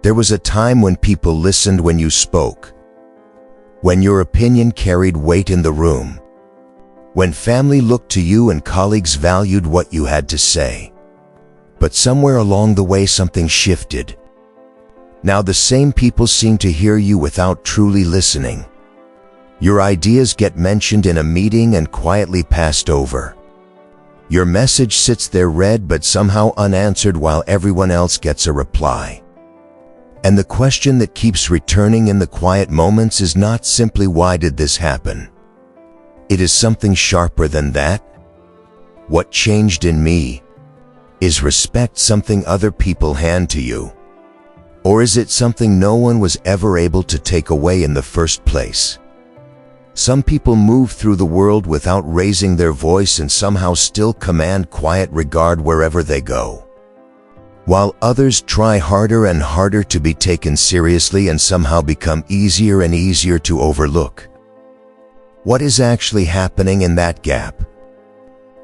There was a time when people listened when you spoke, when your opinion carried weight in the room, when family looked to you and colleagues valued what you had to say. But somewhere along the way something shifted. Now the same people seem to hear you without truly listening. Your ideas get mentioned in a meeting and quietly passed over. Your message sits there read but somehow unanswered while everyone else gets a reply. And the question that keeps returning in the quiet moments is not simply why did this happen? It is something sharper than that. What changed in me? Is respect something other people hand to you? Or is it something no one was ever able to take away in the first place? Some people move through the world without raising their voice and somehow still command quiet regard wherever they go, while others try harder and harder to be taken seriously and somehow become easier and easier to overlook. What is actually happening in that gap?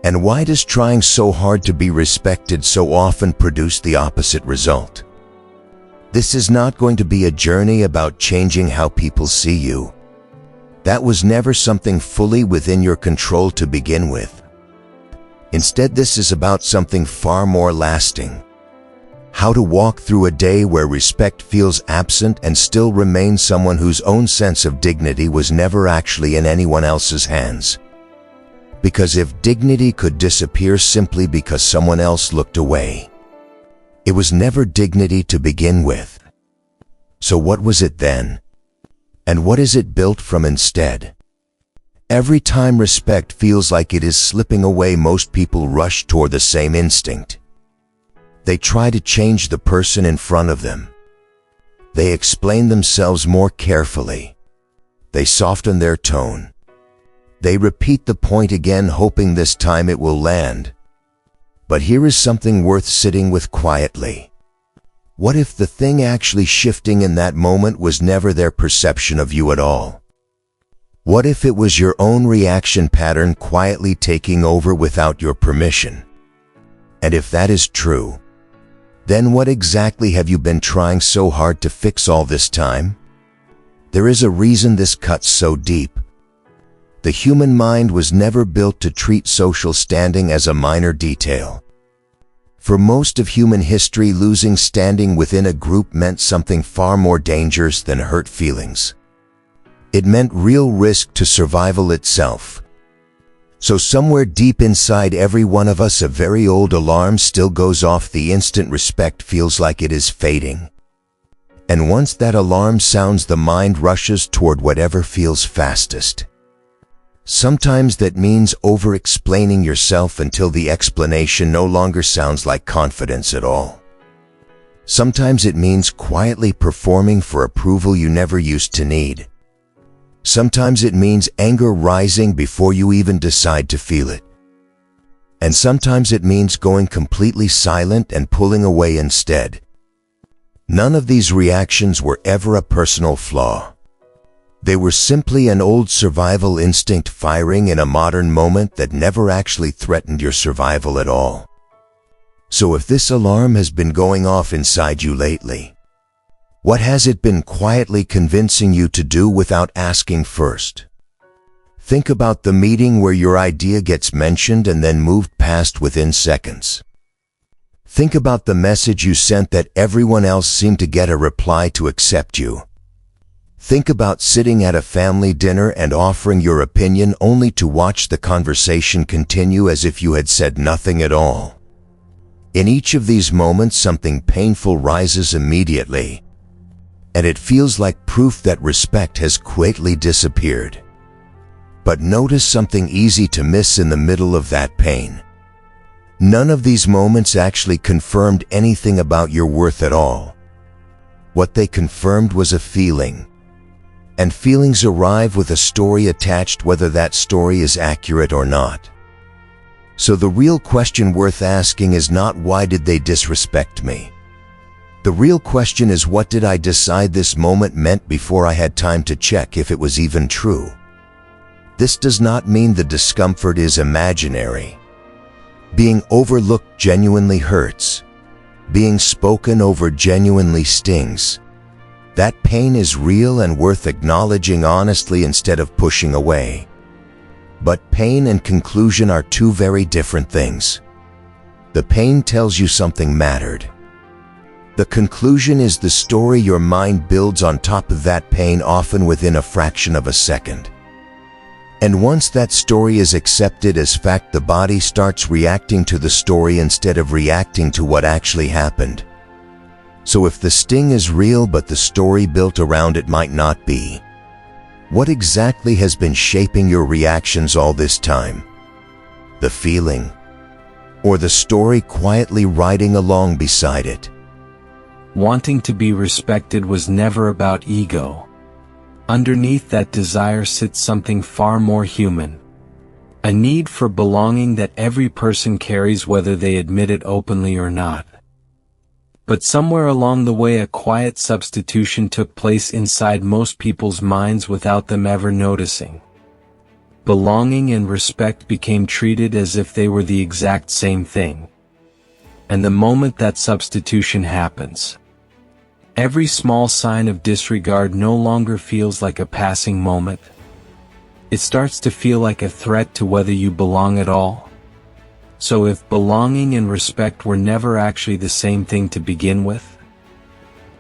And why does trying so hard to be respected so often produce the opposite result? This is not going to be a journey about changing how people see you. That was never something fully within your control to begin with. Instead, this is about something far more lasting. How to walk through a day where respect feels absent and still remain someone whose own sense of dignity was never actually in anyone else's hands. Because if dignity could disappear simply because someone else looked away, it was never dignity to begin with. So what was it then? And what is it built from instead? Every time respect feels like it is slipping away, most people rush toward the same instinct. They try to change the person in front of them. They explain themselves more carefully. They soften their tone. They repeat the point again, hoping this time it will land. But here is something worth sitting with quietly. What if the thing actually shifting in that moment was never their perception of you at all? What if it was your own reaction pattern quietly taking over without your permission? And if that is true, then what exactly have you been trying so hard to fix all this time? There is a reason this cuts so deep. The human mind was never built to treat social standing as a minor detail. For most of human history, losing standing within a group meant something far more dangerous than hurt feelings. It meant real risk to survival itself. So somewhere deep inside every one of us, a very old alarm still goes off the instant respect feels like it is fading. And once that alarm sounds, the mind rushes toward whatever feels fastest. Sometimes that means over-explaining yourself until the explanation no longer sounds like confidence at all. Sometimes it means quietly performing for approval you never used to need. Sometimes it means anger rising before you even decide to feel it. And sometimes it means going completely silent and pulling away instead. None of these reactions were ever a personal flaw. They were simply an old survival instinct firing in a modern moment that never actually threatened your survival at all. So if this alarm has been going off inside you lately, what has it been quietly convincing you to do without asking first? Think about the meeting where your idea gets mentioned and then moved past within seconds. Think about the message you sent that everyone else seemed to get a reply to accept you. Think about sitting at a family dinner and offering your opinion only to watch the conversation continue as if you had said nothing at all. In each of these moments, something painful rises immediately, and it feels like proof that respect has quietly disappeared. But notice something easy to miss in the middle of that pain. None of these moments actually confirmed anything about your worth at all. What they confirmed was a feeling. And feelings arrive with a story attached, whether that story is accurate or not. So the real question worth asking is not why did they disrespect me? The real question is, what did I decide this moment meant before I had time to check if it was even true? This does not mean the discomfort is imaginary. Being overlooked genuinely hurts. being spoken over genuinely stings. That pain is real and worth acknowledging honestly instead of pushing away. But pain and conclusion are two very different things. The pain tells you something mattered. The conclusion is the story your mind builds on top of that pain, often within a fraction of a second. And once that story is accepted as fact, the body starts reacting to the story instead of reacting to what actually happened. So if the sting is real but the story built around it might not be, what exactly has been shaping your reactions all this time? The feeling, or the story quietly riding along beside it? Wanting to be respected was never about ego. Underneath that desire sits something far more human. A need for belonging that every person carries, whether they admit it openly or not. But somewhere along the way, a quiet substitution took place inside most people's minds without them ever noticing. Belonging and respect became treated as if they were the exact same thing. And the moment that substitution happens, every small sign of disregard no longer feels like a passing moment. It starts to feel like a threat to whether you belong at all. So if belonging and respect were never actually the same thing to begin with,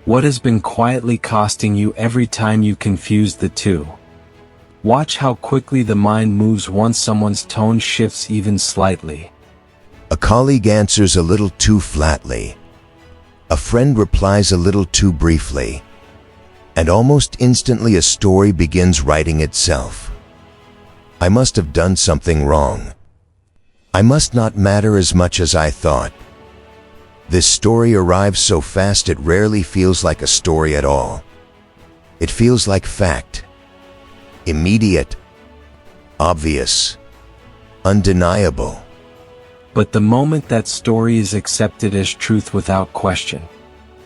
what has been quietly costing you every time you confuse the two? Watch how quickly the mind moves once someone's tone shifts even slightly. A colleague answers a little too flatly. A friend replies a little too briefly. And almost instantly a story begins writing itself. I must have done something wrong. I must not matter as much as I thought. This story arrives so fast it rarely feels like a story at all. It feels like fact. Immediate. Obvious. Undeniable. But the moment that story is accepted as truth without question,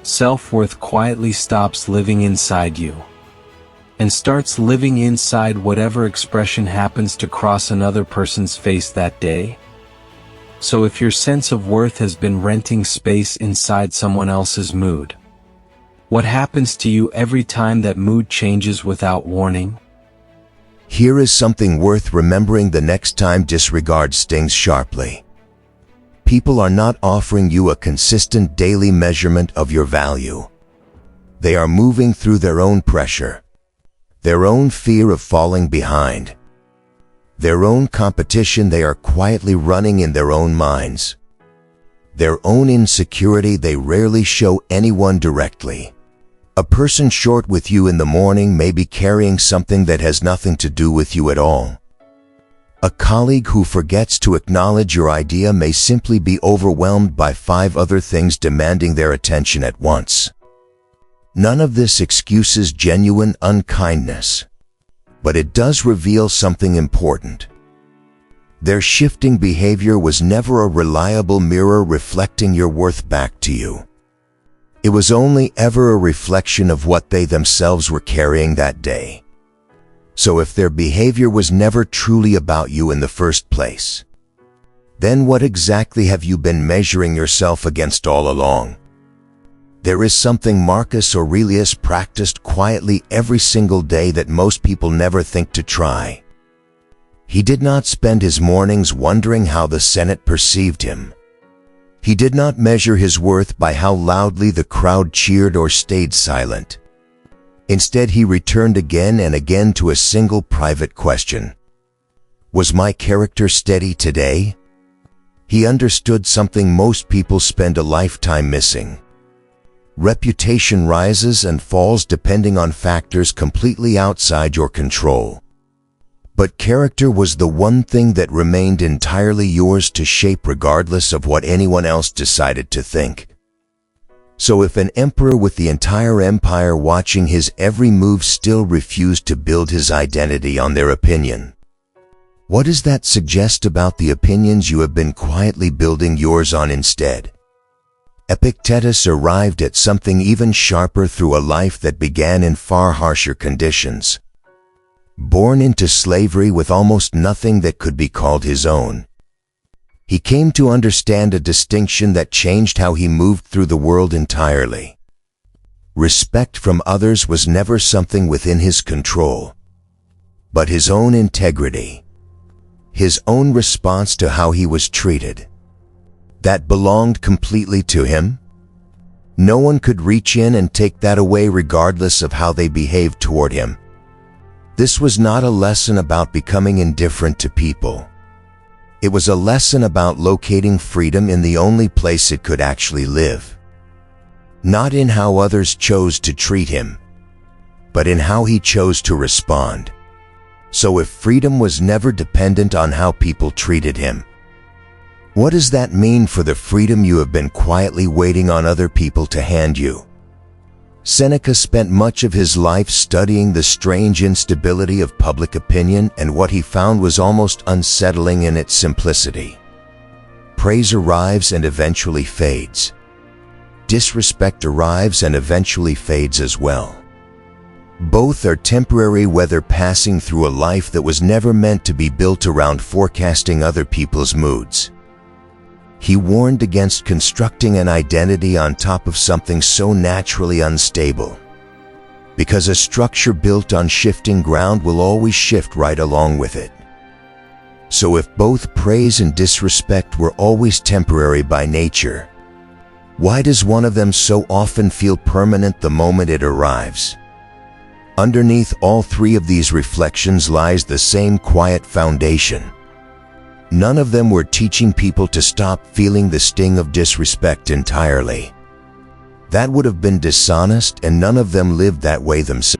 self-worth quietly stops living inside you and starts living inside whatever expression happens to cross another person's face that day. So if your sense of worth has been renting space inside someone else's mood, what happens to you every time that mood changes without warning? Here is something worth remembering the next time disregard stings sharply. People are not offering you a consistent daily measurement of your value. They are moving through their own pressure, their own fear of falling behind, their own competition they are quietly running in their own minds, their own insecurity they rarely show anyone directly. A person short with you in the morning may be carrying something that has nothing to do with you at all. A colleague who forgets to acknowledge your idea may simply be overwhelmed by 5 other things demanding their attention at once. None of this excuses genuine unkindness, but it does reveal something important. Their shifting behavior was never a reliable mirror reflecting your worth back to you. It was only ever a reflection of what they themselves were carrying that day. So if their behavior was never truly about you in the first place, then what exactly have you been measuring yourself against all along? There is something Marcus Aurelius practiced quietly every single day that most people never think to try. He did not spend his mornings wondering how the Senate perceived him. He did not measure his worth by how loudly the crowd cheered or stayed silent. Instead, he returned again and again to a single private question. Was my character steady today? He understood something most people spend a lifetime missing. Reputation rises and falls depending on factors completely outside your control. But character was the one thing that remained entirely yours to shape regardless of what anyone else decided to think. So if an emperor with the entire empire watching his every move still refused to build his identity on their opinion, what does that suggest about the opinions you have been quietly building yours on instead? Epictetus arrived at something even sharper through a life that began in far harsher conditions. Born into slavery with almost nothing that could be called his own, He came to understand a distinction that changed how he moved through the world entirely. Respect from others was never something within his control, but his own integrity, his own response to how he was treated. That belonged completely to him. No one could reach in and take that away regardless of how they behaved toward him. This was not a lesson about becoming indifferent to people. It was a lesson about locating freedom in the only place it could actually live. Not in how others chose to treat him, but in how he chose to respond. So if freedom was never dependent on how people treated him, what does that mean for the freedom you have been quietly waiting on other people to hand you? Seneca spent much of his life studying the strange instability of public opinion, and what he found was almost unsettling in its simplicity. Praise arrives and eventually fades. Disrespect arrives and eventually fades as well. Both are temporary, whether passing through a life that was never meant to be built around forecasting other people's moods. He warned against constructing an identity on top of something so naturally unstable, because a structure built on shifting ground will always shift right along with it. So if both praise and disrespect were always temporary by nature, why does one of them so often feel permanent the moment it arrives? Underneath all three of these reflections lies the same quiet foundation. None of them were teaching people to stop feeling the sting of disrespect entirely. That would have been dishonest, and none of them lived that way themselves.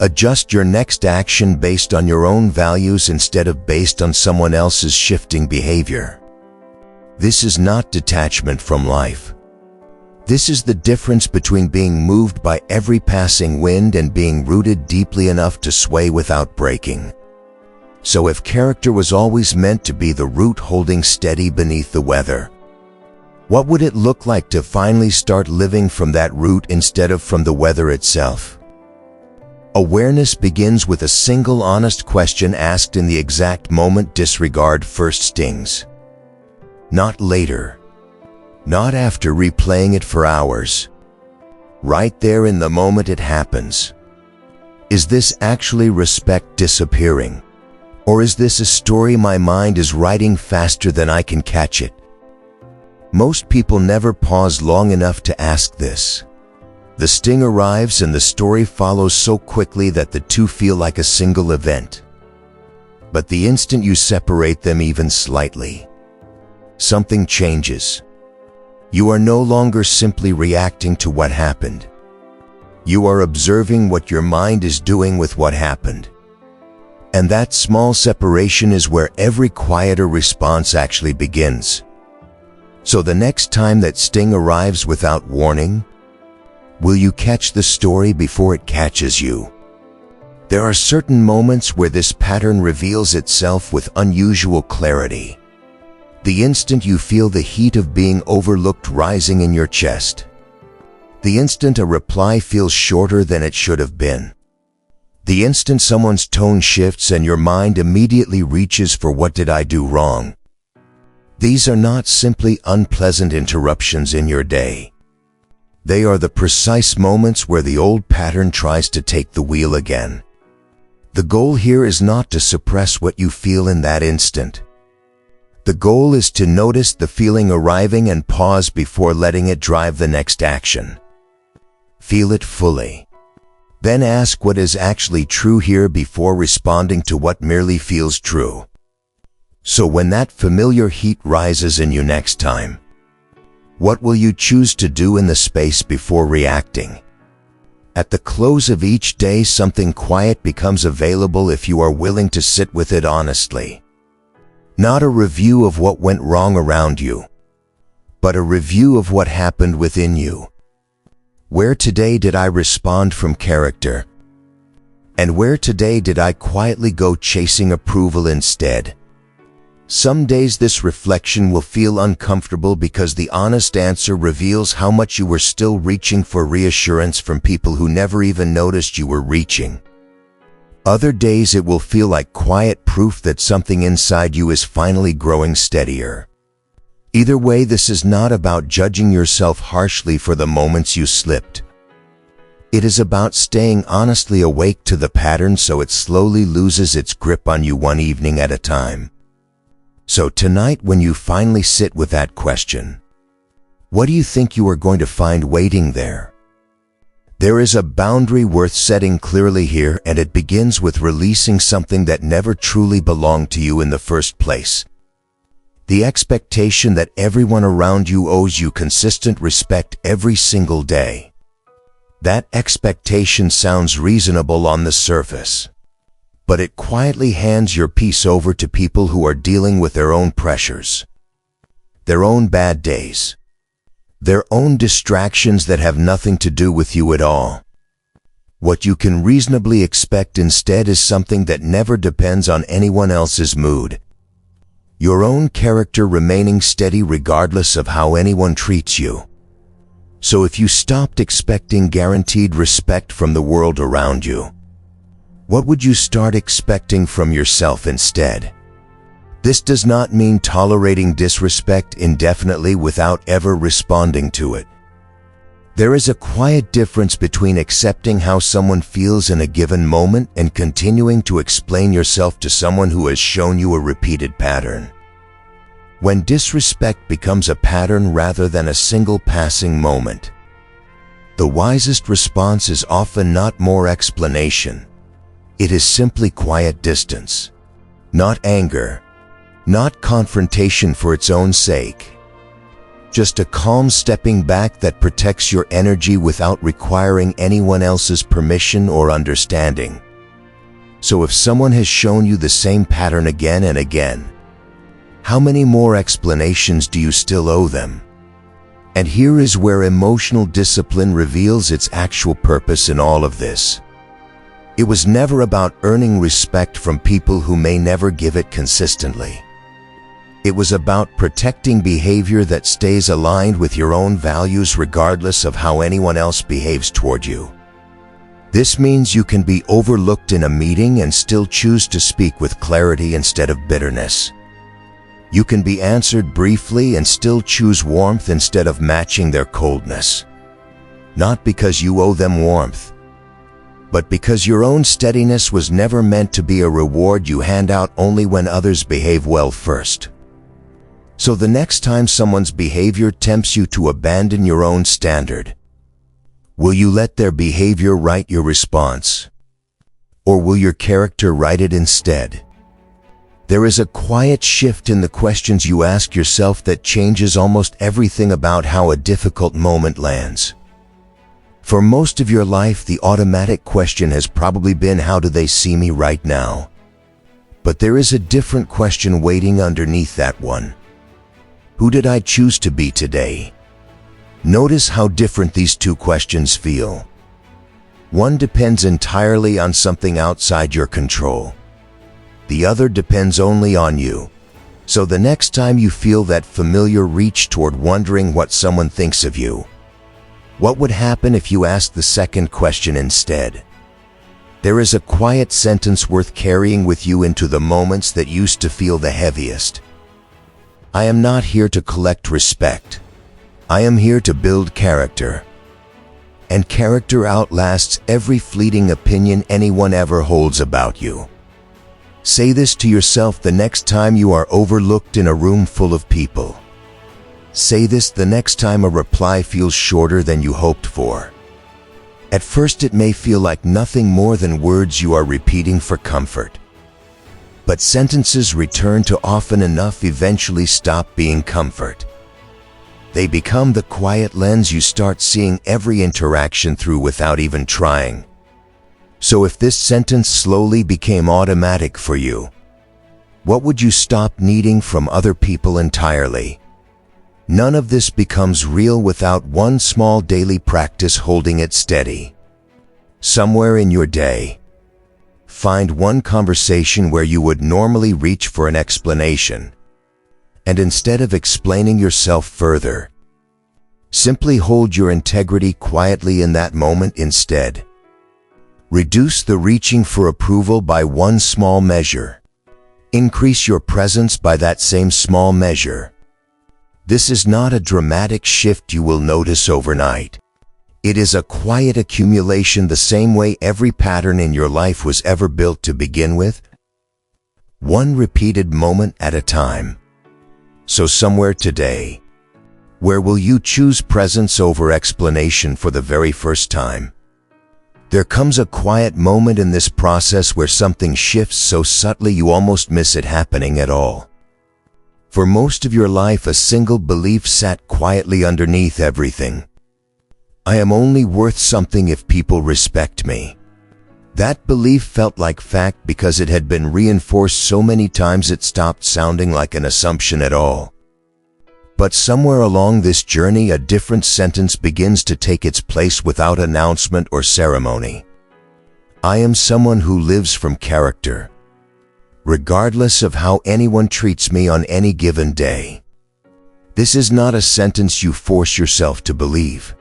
Adjust your next action based on your own values instead of based on someone else's shifting behavior. This is not detachment from life. This is the difference between being moved by every passing wind and being rooted deeply enough to sway without breaking. So if character was always meant to be the root holding steady beneath the weather, what would it look like to finally start living from that root instead of from the weather itself? Awareness begins with a single honest question asked in the exact moment disregard first stings. Not later. Not after replaying it for hours. Right there in the moment it happens. Is this actually respect disappearing? Or is this a story my mind is writing faster than I can catch it? Most people never pause long enough to ask this. The sting arrives and the story follows so quickly that the two feel like a single event. But the instant you separate them even slightly, something changes. You are no longer simply reacting to what happened. You are observing what your mind is doing with what happened. And that small separation is where every quieter response actually begins. So the next time that sting arrives without warning, will you catch the story before it catches you? There are certain moments where this pattern reveals itself with unusual clarity. The instant you feel the heat of being overlooked rising in your chest. The instant a reply feels shorter than it should have been. The instant someone's tone shifts and your mind immediately reaches for what did I do wrong? These are not simply unpleasant interruptions in your day. They are the precise moments where the old pattern tries to take the wheel again. The goal here is not to suppress what you feel in that instant. The goal is to notice the feeling arriving and pause before letting it drive the next action. Feel it fully. Then ask what is actually true here before responding to what merely feels true. So when that familiar heat rises in you next time, what will you choose to do in the space before reacting? At the close of each day, something quiet becomes available if you are willing to sit with it honestly. Not a review of what went wrong around you, but a review of what happened within you. Where today did I respond from character? And where today did I quietly go chasing approval instead? Some days this reflection will feel uncomfortable because the honest answer reveals how much you were still reaching for reassurance from people who never even noticed you were reaching. Other days it will feel like quiet proof that something inside you is finally growing steadier. Either way, this is not about judging yourself harshly for the moments you slipped. It is about staying honestly awake to the pattern so it slowly loses its grip on you one evening at a time. So tonight, when you finally sit with that question, what do you think you are going to find waiting there? There is a boundary worth setting clearly here, and it begins with releasing something that never truly belonged to you in the first place. The expectation that everyone around you owes you consistent respect every single day. That expectation sounds reasonable on the surface, but it quietly hands your peace over to people who are dealing with their own pressures, their own bad days, their own distractions that have nothing to do with you at all. What you can reasonably expect instead is something that never depends on anyone else's mood. Your own character remaining steady regardless of how anyone treats you. So if you stopped expecting guaranteed respect from the world around you, what would you start expecting from yourself instead? This does not mean tolerating disrespect indefinitely without ever responding to it. There is a quiet difference between accepting how someone feels in a given moment and continuing to explain yourself to someone who has shown you a repeated pattern. When disrespect becomes a pattern rather than a single passing moment, the wisest response is often not more explanation. It is simply quiet distance, not anger, not confrontation for its own sake. Just a calm stepping back that protects your energy without requiring anyone else's permission or understanding. So if someone has shown you the same pattern again and again, how many more explanations do you still owe them? And here is where emotional discipline reveals its actual purpose in all of this. It was never about earning respect from people who may never give it consistently. It was about protecting behavior that stays aligned with your own values regardless of how anyone else behaves toward you. This means you can be overlooked in a meeting and still choose to speak with clarity instead of bitterness. You can be answered briefly and still choose warmth instead of matching their coldness. Not because you owe them warmth, but because your own steadiness was never meant to be a reward you hand out only when others behave well first. So the next time someone's behavior tempts you to abandon your own standard, will you let their behavior write your response? Or will your character write it instead? There is a quiet shift in the questions you ask yourself that changes almost everything about how a difficult moment lands. For most of your life, the automatic question has probably been, how do they see me right now? But there is a different question waiting underneath that one. Who did I choose to be today? Notice how different these two questions feel. One depends entirely on something outside your control. The other depends only on you. So the next time you feel that familiar reach toward wondering what someone thinks of you, what would happen if you asked the second question instead? There is a quiet sentence worth carrying with you into the moments that used to feel the heaviest. I am not here to collect respect. I am here to build character. And character outlasts every fleeting opinion anyone ever holds about you. Say this to yourself the next time you are overlooked in a room full of people. Say this the next time a reply feels shorter than you hoped for. At first it may feel like nothing more than words you are repeating for comfort. But sentences returned to often enough eventually stop being comfort. They become the quiet lens you start seeing every interaction through without even trying. So if this sentence slowly became automatic for you, what would you stop needing from other people entirely? None of this becomes real without one small daily practice holding it steady. Somewhere in your day, find one conversation where you would normally reach for an explanation, And instead of explaining yourself further, simply hold your integrity quietly in that moment instead. Reduce the reaching for approval by one small measure. Increase your presence by that same small measure. This is not a dramatic shift you will notice overnight. It is a quiet accumulation, the same way every pattern in your life was ever built to begin with. One repeated moment at a time. So somewhere today, where will you choose presence over explanation for the very first time? There comes a quiet moment in this process where something shifts so subtly you almost miss it happening at all. For most of your life, a single belief sat quietly underneath everything. I am only worth something if people respect me. That belief felt like fact because it had been reinforced so many times it stopped sounding like an assumption at all. But somewhere along this journey, a different sentence begins to take its place without announcement or ceremony. I am someone who lives from character, regardless of how anyone treats me on any given day. This is not a sentence you force yourself to believe.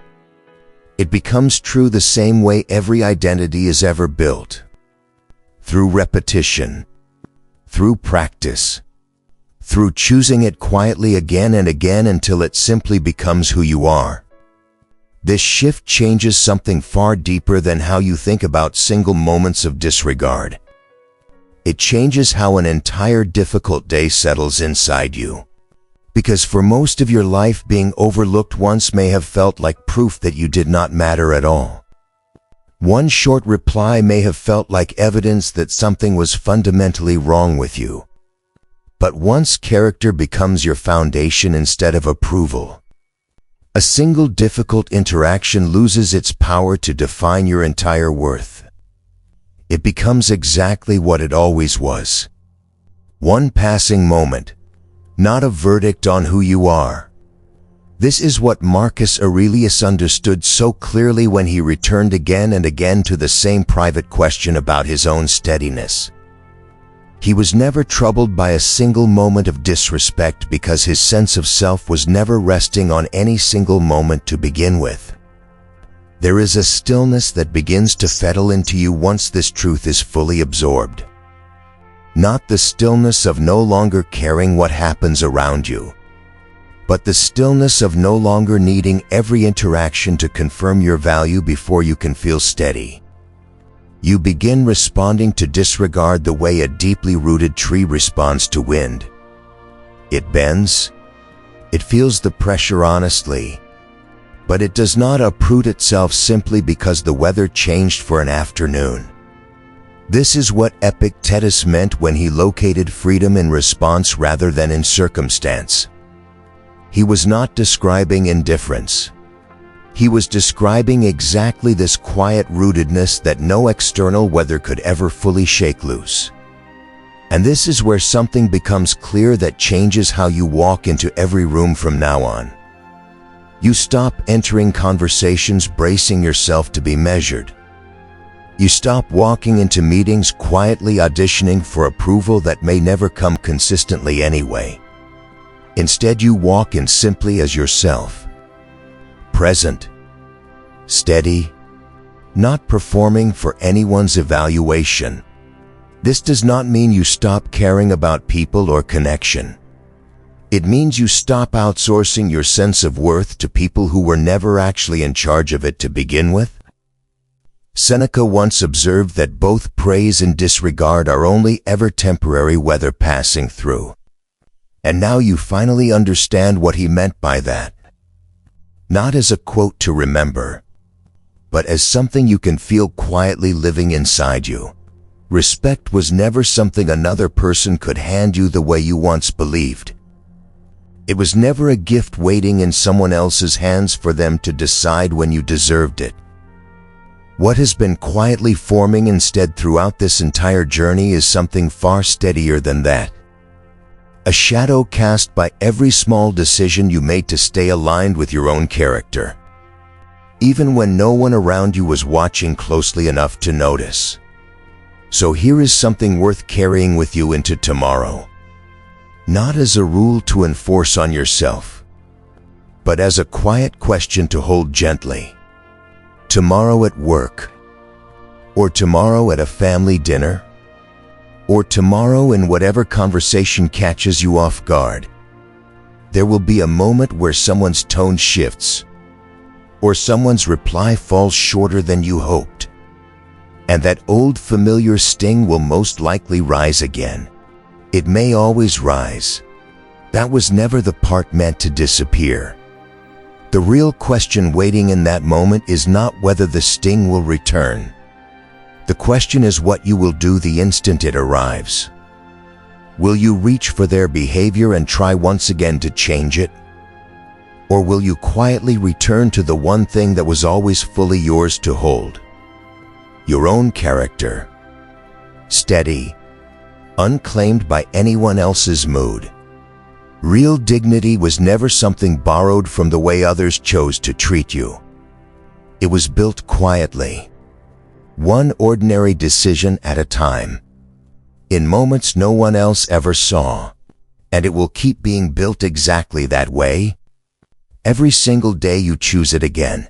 It becomes true the same way every identity is ever built. Through repetition, through practice, through choosing it quietly again and again until it simply becomes who you are. This shift changes something far deeper than how you think about single moments of disregard. It changes how an entire difficult day settles inside you. Because for most of your life, being overlooked once may have felt like proof that you did not matter at all. One short reply may have felt like evidence that something was fundamentally wrong with you. But once character becomes your foundation instead of approval, a single difficult interaction loses its power to define your entire worth. It becomes exactly what it always was. One passing moment, not a verdict on who you are. This is what Marcus Aurelius understood so clearly when he returned again and again to the same private question about his own steadiness. He was never troubled by a single moment of disrespect because his sense of self was never resting on any single moment to begin with. There is a stillness that begins to settle into you once this truth is fully absorbed. Not the stillness of no longer caring what happens around you, but the stillness of no longer needing every interaction to confirm your value before you can feel steady. You begin responding to disregard the way a deeply rooted tree responds to wind. It bends, it feels the pressure honestly, but it does not uproot itself simply because the weather changed for an afternoon. This is what Epictetus meant when he located freedom in response rather than in circumstance. He was not describing indifference. He was describing exactly this quiet rootedness that no external weather could ever fully shake loose. And this is where something becomes clear that changes how you walk into every room from now on. You stop entering conversations bracing yourself to be measured. You stop walking into meetings quietly auditioning for approval that may never come consistently anyway. Instead, you walk in simply as yourself. Present, steady, not performing for anyone's evaluation. This does not mean you stop caring about people or connection. It means you stop outsourcing your sense of worth to people who were never actually in charge of it to begin with. Seneca once observed that both praise and disregard are only ever temporary weather passing through. And now you finally understand what he meant by that. Not as a quote to remember, but as something you can feel quietly living inside you. Respect was never something another person could hand you the way you once believed. It was never a gift waiting in someone else's hands for them to decide when you deserved it. What has been quietly forming instead throughout this entire journey is something far steadier than that. A shadow cast by every small decision you made to stay aligned with your own character, even when no one around you was watching closely enough to notice. So here is something worth carrying with you into tomorrow. not as a rule to enforce on yourself, but as a quiet question to hold gently. Tomorrow at work, or tomorrow at a family dinner, or tomorrow in whatever conversation catches you off guard, there will be a moment where someone's tone shifts, or someone's reply falls shorter than you hoped, and that old familiar sting will most likely rise again. It may always rise. That was never the part meant to disappear. The real question waiting in that moment is not whether the sting will return. The question is what you will do the instant it arrives. Will you reach for their behavior and try once again to change it? Or will you quietly return to the one thing that was always fully yours to hold? Your own character. Steady, unclaimed by anyone else's mood. Real dignity was never something borrowed from the way others chose to treat you. It was built quietly, one ordinary decision at a time, in moments no one else ever saw, and it will keep being built exactly that way, every single day you choose it again.